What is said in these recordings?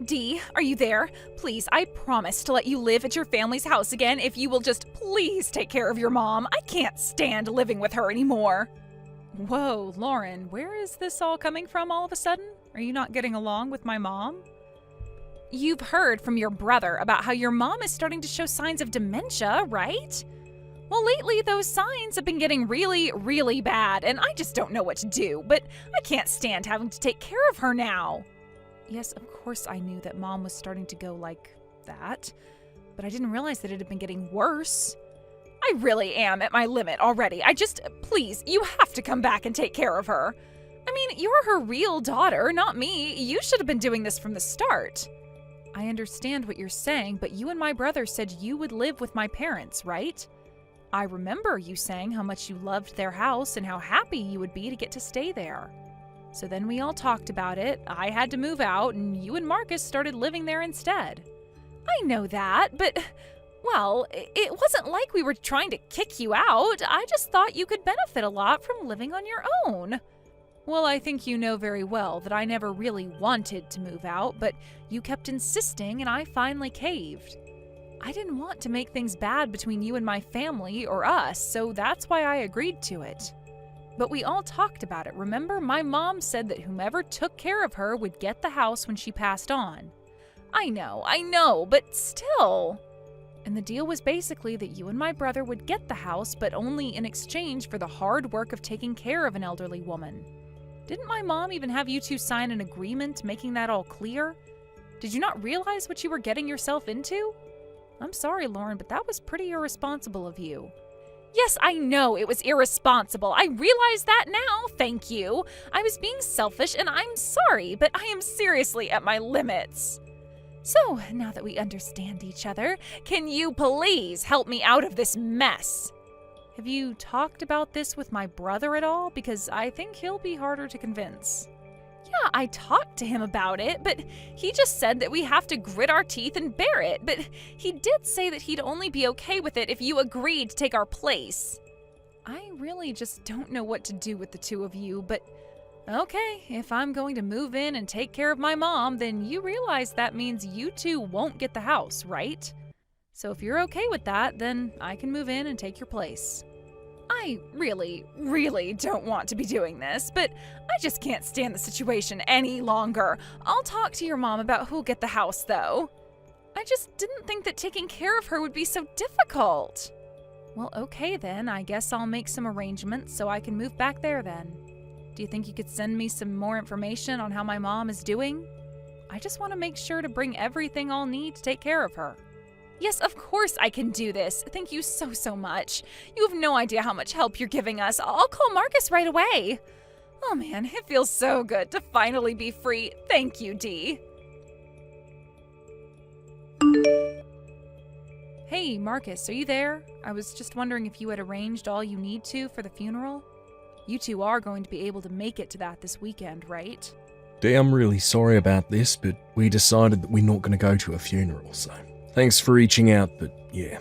Dee, are you there? Please, I promise to let you live at your family's house again if you will just please take care of your mom. I can't stand living with her anymore. Whoa, Lauren, where is this all coming from all of a sudden? Are you not getting along with my mom? You've heard from your brother about how your mom is starting to show signs of dementia, right? Well, lately those signs have been getting really, really bad, and I just don't know what to do, but I can't stand having to take care of her now. Yes, of course I knew that Mom was starting to go like that, but I didn't realize that it had been getting worse. I really am at my limit already. Please, you have to come back and take care of her. I mean, you're her real daughter, not me. You should have been doing this from the start. I understand what you're saying, but you and my brother said you would live with my parents, right? I remember you saying how much you loved their house and how happy you would be to get to stay there. So then we all talked about it, I had to move out, and you and Marcus started living there instead. I know that, but, well, it wasn't like we were trying to kick you out. I just thought you could benefit a lot from living on your own. Well, I think you know very well that I never really wanted to move out, but you kept insisting and I finally caved. I didn't want to make things bad between you and my family or us, so that's why I agreed to it. But we all talked about it, remember? My mom said that whomever took care of her would get the house when she passed on. I know, but still. And the deal was basically that you and my brother would get the house, but only in exchange for the hard work of taking care of an elderly woman. Didn't my mom even have you two sign an agreement making that all clear? Did you not realize what you were getting yourself into? I'm sorry, Lauren, but that was pretty irresponsible of you. Yes, I know it was irresponsible. I realize that now, thank you. I was being selfish and I'm sorry, but I am seriously at my limits. So, now that we understand each other, can you please help me out of this mess? Have you talked about this with my brother at all? Because I think he'll be harder to convince. Yeah, I talked to him about it, but he just said that we have to grit our teeth and bear it. But he did say that he'd only be okay with it if you agreed to take our place. I really just don't know what to do with the two of you, but okay, if I'm going to move in and take care of my mom, then you realize that means you two won't get the house, right? So if you're okay with that, then I can move in and take your place. I really, really don't want to be doing this, but I just can't stand the situation any longer. I'll talk to your mom about who'll get the house, though. I just didn't think that taking care of her would be so difficult. Well, okay then. I guess I'll make some arrangements so I can move back there then. Do you think you could send me some more information on how my mom is doing? I just want to make sure to bring everything I'll need to take care of her. Yes, of course I can do this. Thank you so much. You have no idea how much help you're giving us. I'll call Marcus right away. Oh man, it feels so good to finally be free. Thank you, Dee. Hey, Marcus, are you there? I was just wondering if you had arranged all you need to for the funeral. You two are going to be able to make it to that this weekend, right? Dee, I'm really sorry about this, but we decided that we're not going to go to a funeral, so thanks for reaching out, but yeah.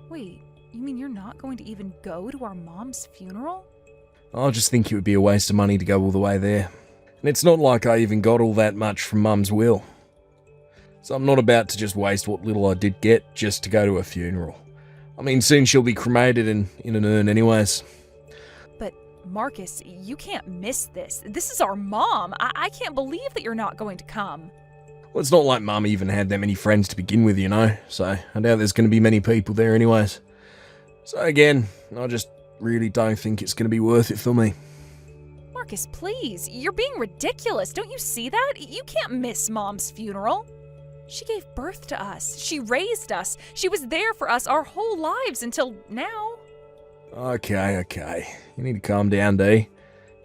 Wait, you mean you're not going to even go to our mom's funeral? I just think it would be a waste of money to go all the way there. And it's not like I even got all that much from Mum's will. So I'm not about to just waste what little I did get just to go to a funeral. I mean, soon she'll be cremated and in an urn anyways. But Marcus, you can't miss this. This is our mom. I can't believe that you're not going to come. Well, it's not like Mum even had that many friends to begin with, you know, so I doubt there's going to be many people there anyways. So again, I just really don't think it's going to be worth it for me. Marcus, please, you're being ridiculous. Don't you see that? You can't miss Mom's funeral. She gave birth to us. She raised us. She was there for us our whole lives until now. Okay. You need to calm down, Dee. Do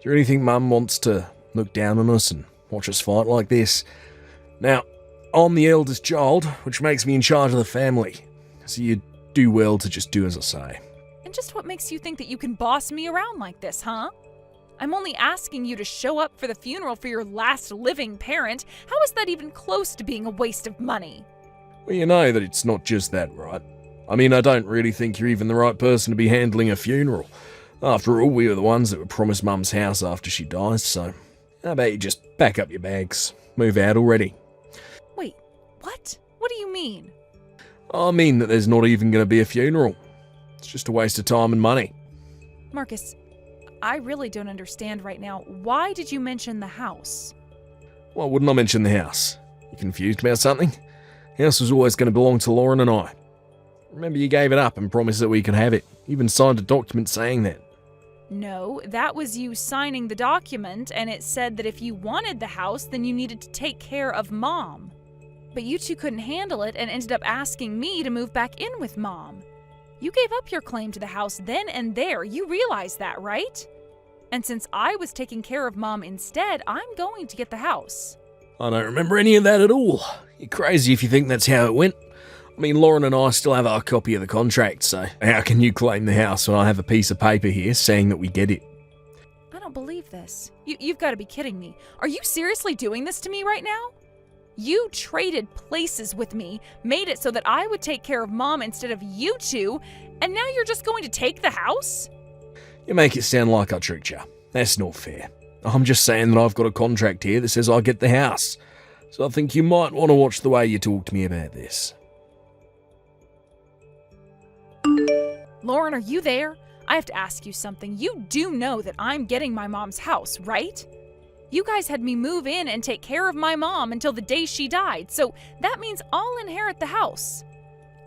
you really think Mum wants to look down on us and watch us fight like this? Now, I'm the eldest child, which makes me in charge of the family. So you do well to just do as I say. And just what makes you think that you can boss me around like this, huh? I'm only asking you to show up for the funeral for your last living parent. How is that even close to being a waste of money? Well, you know that it's not just that, right? I mean, I don't really think you're even the right person to be handling a funeral. After all, we were the ones that were promised Mum's house after she dies, so how about you just pack up your bags, move out already? What do you mean? I mean that there's not even going to be a funeral. It's just a waste of time and money. Marcus, I really don't understand right now. Why did you mention the house? Why wouldn't I mention the house? You confused about something? The house was always going to belong to Lauren and I. Remember, you gave it up and promised that we could have it. You even signed a document saying that. No, that was you signing the document, and it said that if you wanted the house, then you needed to take care of Mom. But you two couldn't handle it and ended up asking me to move back in with Mom. You gave up your claim to the house then and there. You realize that, right? And since I was taking care of Mom instead, I'm going to get the house. I don't remember any of that at all. You're crazy if you think that's how it went. I mean, Lauren and I still have our copy of the contract, so how can you claim the house when I have a piece of paper here saying that we get it? I don't believe this. You've got to be kidding me. Are you seriously doing this to me right now? You traded places with me, made it so that I would take care of Mom instead of you two, and now you're just going to take the house? You make it sound like I tricked you. That's not fair. I'm just saying that I've got a contract here that says I get the house. So I think you might want to watch the way you talk to me about this. Lauren, are you there? I have to ask you something. You do know that I'm getting my mom's house, right? You guys had me move in and take care of my mom until the day she died, so that means I'll inherit the house.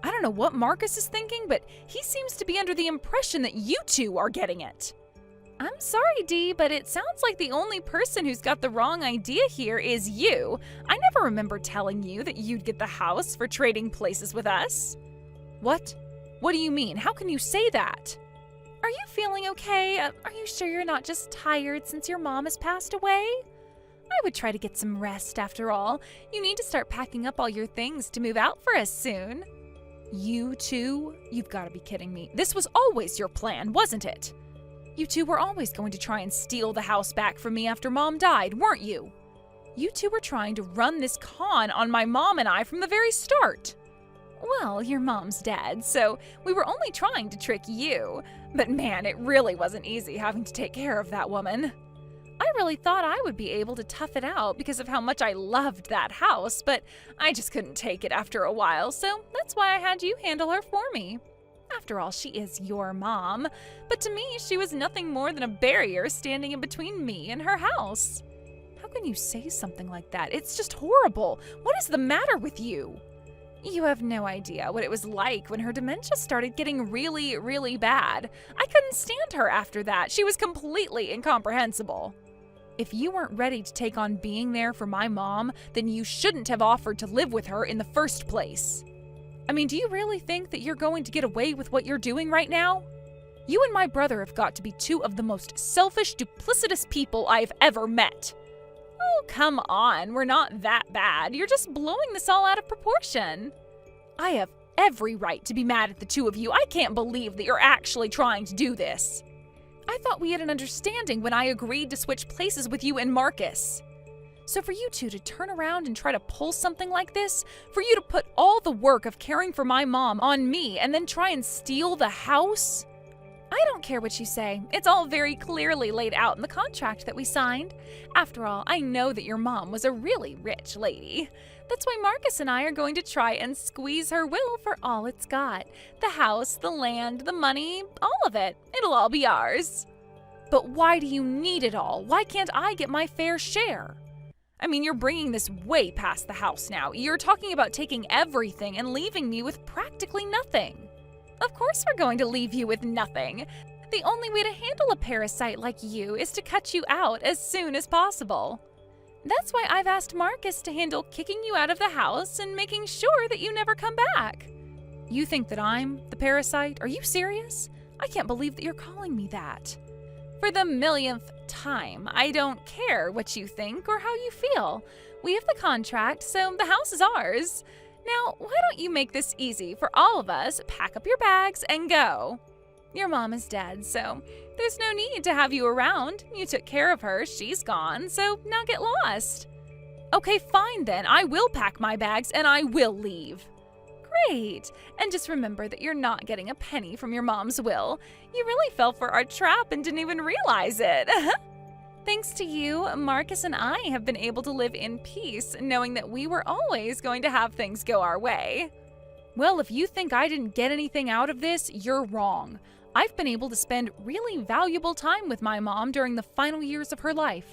I don't know what Marcus is thinking, but he seems to be under the impression that you two are getting it. I'm sorry, Dee, but it sounds like the only person who's got the wrong idea here is you. I never remember telling you that you'd get the house for trading places with us. What? What do you mean? How can you say that? Are you feeling okay? Are you sure you're not just tired since your mom has passed away? I would try to get some rest after all. You need to start packing up all your things to move out for us soon. You two? You've got to be kidding me. This was always your plan, wasn't it? You two were always going to try and steal the house back from me after Mom died, weren't you? You two were trying to run this con on my mom and I from the very start. Well, your mom's dead, so we were only trying to trick you. But man, it really wasn't easy having to take care of that woman. I really thought I would be able to tough it out because of how much I loved that house, but I just couldn't take it after a while, so that's why I had you handle her for me. After all, she is your mom, but to me, she was nothing more than a barrier standing in between me and her house. How can you say something like that? It's just horrible. What is the matter with you? You have no idea what it was like when her dementia started getting really, really bad. I couldn't stand her after that. She was completely incomprehensible. If you weren't ready to take on being there for my mom, then you shouldn't have offered to live with her in the first place. I mean, do you really think that you're going to get away with what you're doing right now? You and my brother have got to be two of the most selfish, duplicitous people I've ever met. Oh, come on, we're not that bad. You're just blowing this all out of proportion. I have every right to be mad at the two of you. I can't believe that you're actually trying to do this. I thought we had an understanding when I agreed to switch places with you and Marcus. So for you two to turn around and try to pull something like this, for you to put all the work of caring for my mom on me and then try and steal the house? I don't care what you say. It's all very clearly laid out in the contract that we signed. After all, I know that your mom was a really rich lady. That's why Marcus and I are going to try and squeeze her will for all it's got. The house, the land, the money, all of it. It'll all be ours. But why do you need it all? Why can't I get my fair share? I mean, you're bringing this way past the house now. You're talking about taking everything and leaving me with practically nothing. Of course we're going to leave you with nothing. The only way to handle a parasite like you is to cut you out as soon as possible. That's why I've asked Marcus to handle kicking you out of the house and making sure that you never come back. You think that I'm the parasite? Are you serious? I can't believe that you're calling me that. For the millionth time, I don't care what you think or how you feel. We have the contract, so the house is ours. Now, why don't you make this easy for all of us, pack up your bags, and go? Your mom is dead, so there's no need to have you around. You took care of her, she's gone, so now get lost. Okay, fine then, I will pack my bags and I will leave. Great, and just remember that you're not getting a penny from your mom's will. You really fell for our trap and didn't even realize it. Thanks to you, Marcus and I have been able to live in peace, knowing that we were always going to have things go our way. Well, if you think I didn't get anything out of this, you're wrong. I've been able to spend really valuable time with my mom during the final years of her life.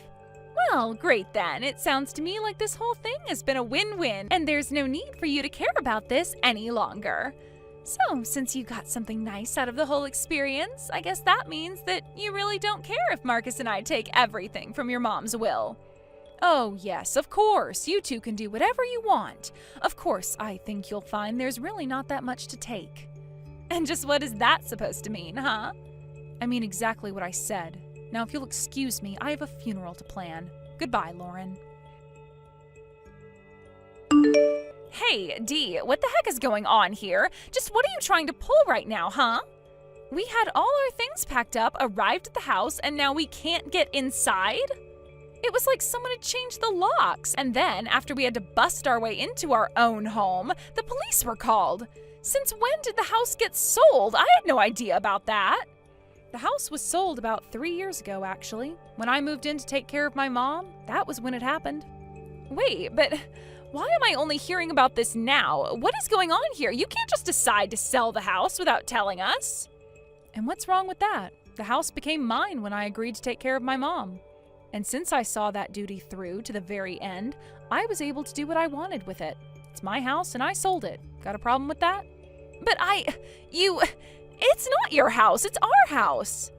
Well, great then. It sounds to me like this whole thing has been a win-win, and there's no need for you to care about this any longer. So, since you got something nice out of the whole experience, I guess that means that you really don't care if Marcus and I take everything from your mom's will. Oh, yes, of course, you two can do whatever you want. Of course, I think you'll find there's really not that much to take. And just what is that supposed to mean, huh? I mean exactly what I said. Now, if you'll excuse me, I have a funeral to plan. Goodbye, Lauren. Hey, Dee, what the heck is going on here? Just what are you trying to pull right now, huh? We had all our things packed up, arrived at the house, and now we can't get inside? It was like someone had changed the locks, and then, after we had to bust our way into our own home, the police were called. Since when did the house get sold? I had no idea about that. The house was sold about 3 years ago, actually. When I moved in to take care of my mom, that was when it happened. Wait, but why am I only hearing about this now? What is going on here? You can't just decide to sell the house without telling us. And what's wrong with that? The house became mine when I agreed to take care of my mom. And since I saw that duty through to the very end, I was able to do what I wanted with it. It's my house and I sold it. Got a problem with that? But it's not your house, it's our house.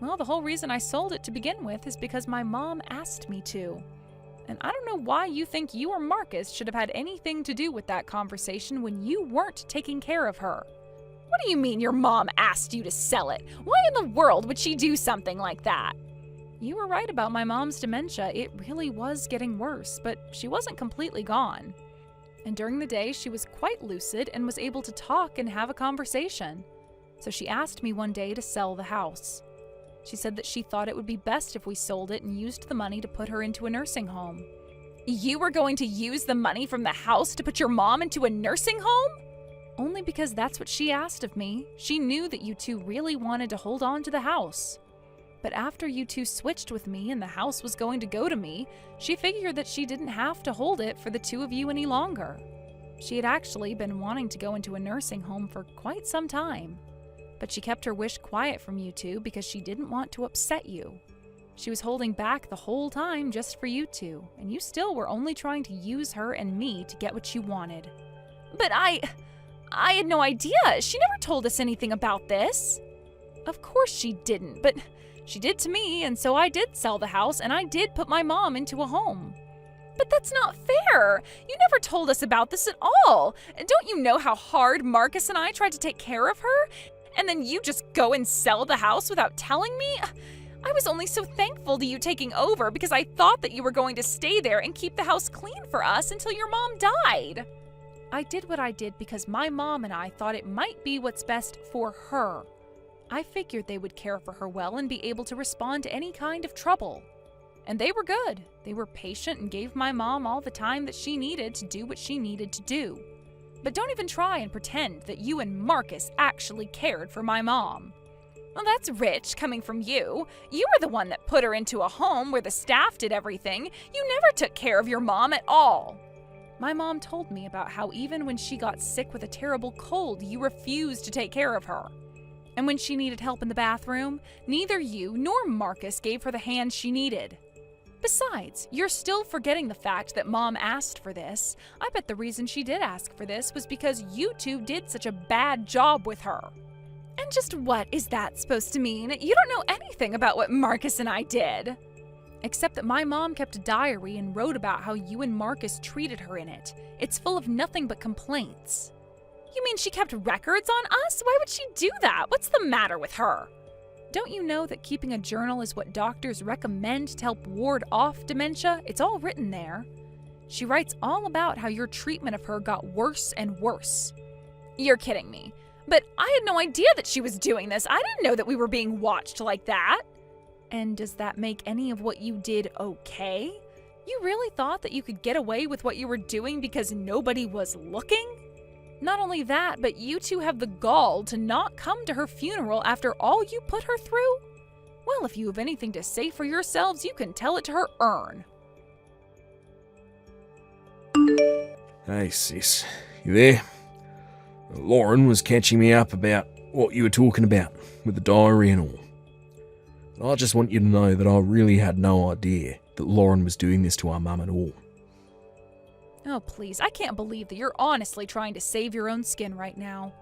Well, the whole reason I sold it to begin with is because my mom asked me to. And I don't know why you think you or Marcus should have had anything to do with that conversation when you weren't taking care of her. What do you mean your mom asked you to sell it? Why in the world would she do something like that? You were right about my mom's dementia. It really was getting worse, but she wasn't completely gone. And during the day, she was quite lucid and was able to talk and have a conversation. So she asked me one day to sell the house. She said that she thought it would be best if we sold it and used the money to put her into a nursing home. You were going to use the money from the house to put your mom into a nursing home? Only because that's what she asked of me. She knew that you two really wanted to hold on to the house. But after you two switched with me and the house was going to go to me, she figured that she didn't have to hold it for the two of you any longer. She had actually been wanting to go into a nursing home for quite some time. But she kept her wish quiet from you two because she didn't want to upset you. She was holding back the whole time just for you two, and you still were only trying to use her and me to get what you wanted. But I had no idea. She never told us anything about this. Of course she didn't, but she did to me, and so I did sell the house, and I did put my mom into a home. But that's not fair. You never told us about this at all. Don't you know how hard Marcus and I tried to take care of her? And then you just go and sell the house without telling me? I was only so thankful to you taking over because I thought that you were going to stay there and keep the house clean for us until your mom died. I did what I did because my mom and I thought it might be what's best for her. I figured they would care for her well and be able to respond to any kind of trouble. And they were good. They were patient and gave my mom all the time that she needed to do what she needed to do. But don't even try and pretend that you and Marcus actually cared for my mom. Well, that's rich coming from you. You were the one that put her into a home where the staff did everything. You never took care of your mom at all. My mom told me about how even when she got sick with a terrible cold, you refused to take care of her. And when she needed help in the bathroom, neither you nor Marcus gave her the hand she needed. Besides, you're still forgetting the fact that Mom asked for this. I bet the reason she did ask for this was because you two did such a bad job with her. And just what is that supposed to mean? You don't know anything about what Marcus and I did. Except that my mom kept a diary and wrote about how you and Marcus treated her in it. It's full of nothing but complaints. You mean she kept records on us? Why would she do that? What's the matter with her? Don't you know that keeping a journal is what doctors recommend to help ward off dementia? It's all written there. She writes all about how your treatment of her got worse and worse. You're kidding me. But I had no idea that she was doing this. I didn't know that we were being watched like that. And does that make any of what you did okay? You really thought that you could get away with what you were doing because nobody was looking? Not only that, but you two have the gall to not come to her funeral after all you put her through? Well, if you have anything to say for yourselves, you can tell it to her urn. Hey, sis. You there? Lauren was catching me up about what you were talking about with the diary and all. I just want you to know that I really had no idea that Lauren was doing this to our mum at all. Oh, please, I can't believe that you're honestly trying to save your own skin right now.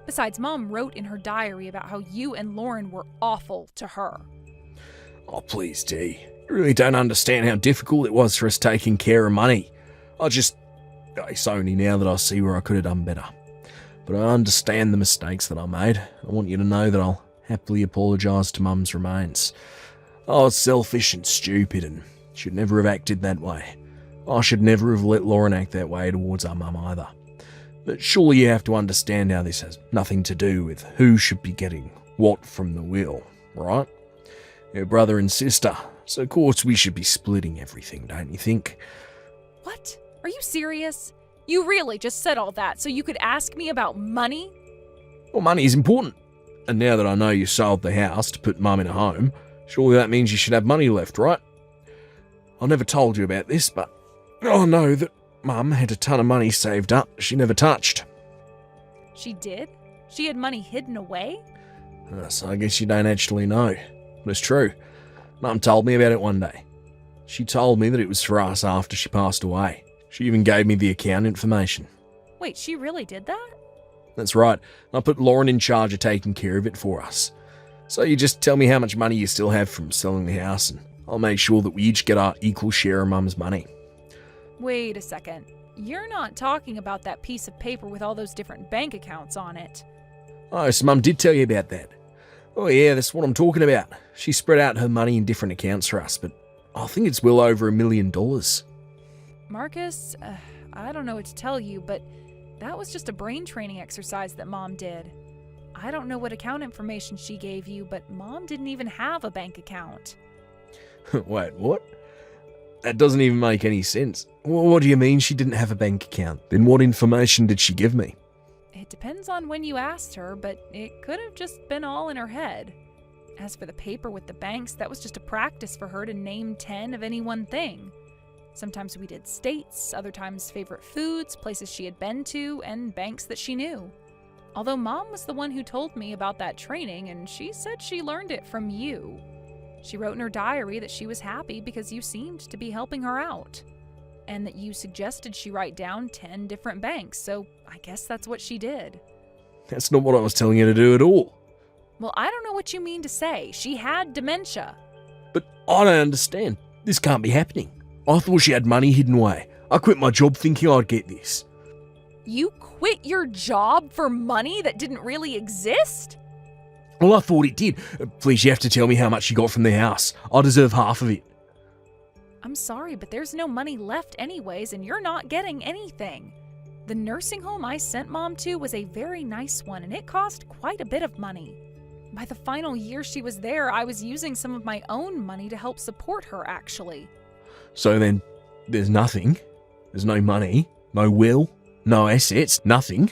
Besides, Mom wrote in her diary about how you and Lauren were awful to her. Oh, please, Dee. You really don't understand how difficult it was for us taking care of money. It's only now that I see where I could have done better. But I understand the mistakes that I made. I want you to know that I'll happily apologise to Mum's remains. I was selfish and stupid and should never have acted that way. I should never have let Lauren act that way towards our mum either. But surely you have to understand how this has nothing to do with who should be getting what from the will, right? You're brother and sister, so of course we should be splitting everything, don't you think? What? Are you serious? You really just said all that so you could ask me about money? Well, money is important. And now that I know you sold the house to put Mum in a home, surely that means you should have money left, right? I never told you about this, but I know that Mum had a ton of money saved up she never touched. She did? She had money hidden away? So I guess you don't actually know. But it's true. Mum told me about it one day. She told me that it was for us after she passed away. She even gave me the account information. Wait, she really did that? That's right. I put Lauren in charge of taking care of it for us. So you just tell me how much money you still have from selling the house and I'll make sure that we each get our equal share of Mum's money. Wait a second. You're not talking about that piece of paper with all those different bank accounts on it. Oh, so Mum did tell you about that. Oh yeah, that's what I'm talking about. She spread out her money in different accounts for us, but I think it's well over $1 million. Marcus, I don't know what to tell you, but that was just a brain training exercise that Mom did. I don't know what account information she gave you, but Mom didn't even have a bank account. Wait, what? That doesn't even make any sense. What do you mean she didn't have a bank account? Then what information did she give me? It depends on when you asked her, but it could have just been all in her head. As for the paper with the banks, that was just a practice for her to name 10 of any one thing. Sometimes we did states, other times favorite foods, places she had been to, and banks that she knew. Although Mom was the one who told me about that training, and she said she learned it from you. She wrote in her diary that she was happy because you seemed to be helping her out, and that you suggested she write down 10 different banks, so I guess that's what she did. That's not what I was telling you to do at all. Well, I don't know what you mean to say. She had dementia. But I don't understand. This can't be happening. I thought she had money hidden away. I quit my job thinking I'd get this. You quit your job for money that didn't really exist? Well, I thought it did. Please, you have to tell me how much you got from the house. I deserve half of it. I'm sorry, but there's no money left anyways, and you're not getting anything. The nursing home I sent Mom to was a very nice one, and it cost quite a bit of money. By the final year she was there, I was using some of my own money to help support her, actually. So then, there's nothing. There's no money, no will, no assets, nothing.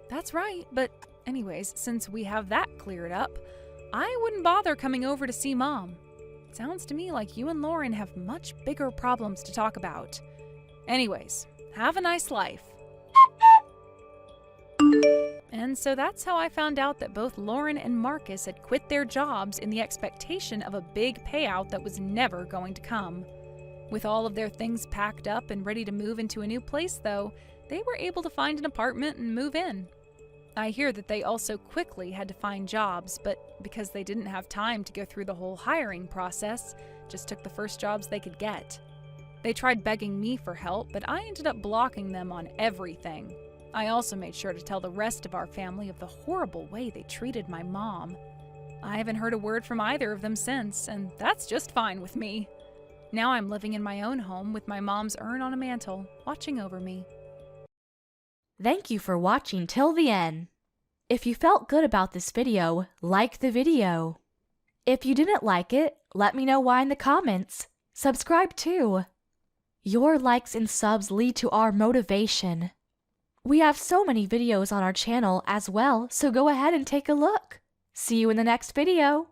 That's right, but anyways, since we have that cleared up, I wouldn't bother coming over to see Mom. Sounds to me like you and Lauren have much bigger problems to talk about. Anyways, have a nice life. And so that's how I found out that both Lauren and Marcus had quit their jobs in the expectation of a big payout that was never going to come. With all of their things packed up and ready to move into a new place, though, they were able to find an apartment and move in. I hear that they also quickly had to find jobs, but because they didn't have time to go through the whole hiring process, just took the first jobs they could get. They tried begging me for help, but I ended up blocking them on everything. I also made sure to tell the rest of our family of the horrible way they treated my mom. I haven't heard a word from either of them since, and that's just fine with me. Now I'm living in my own home with my mom's urn on a mantle, watching over me. Thank you for watching till the end. If you felt good about this video, like the video. If you didn't like it, let me know why in the comments. Subscribe too. Your likes and subs lead to our motivation. We have so many videos on our channel as well, so go ahead and take a look. See you in the next video.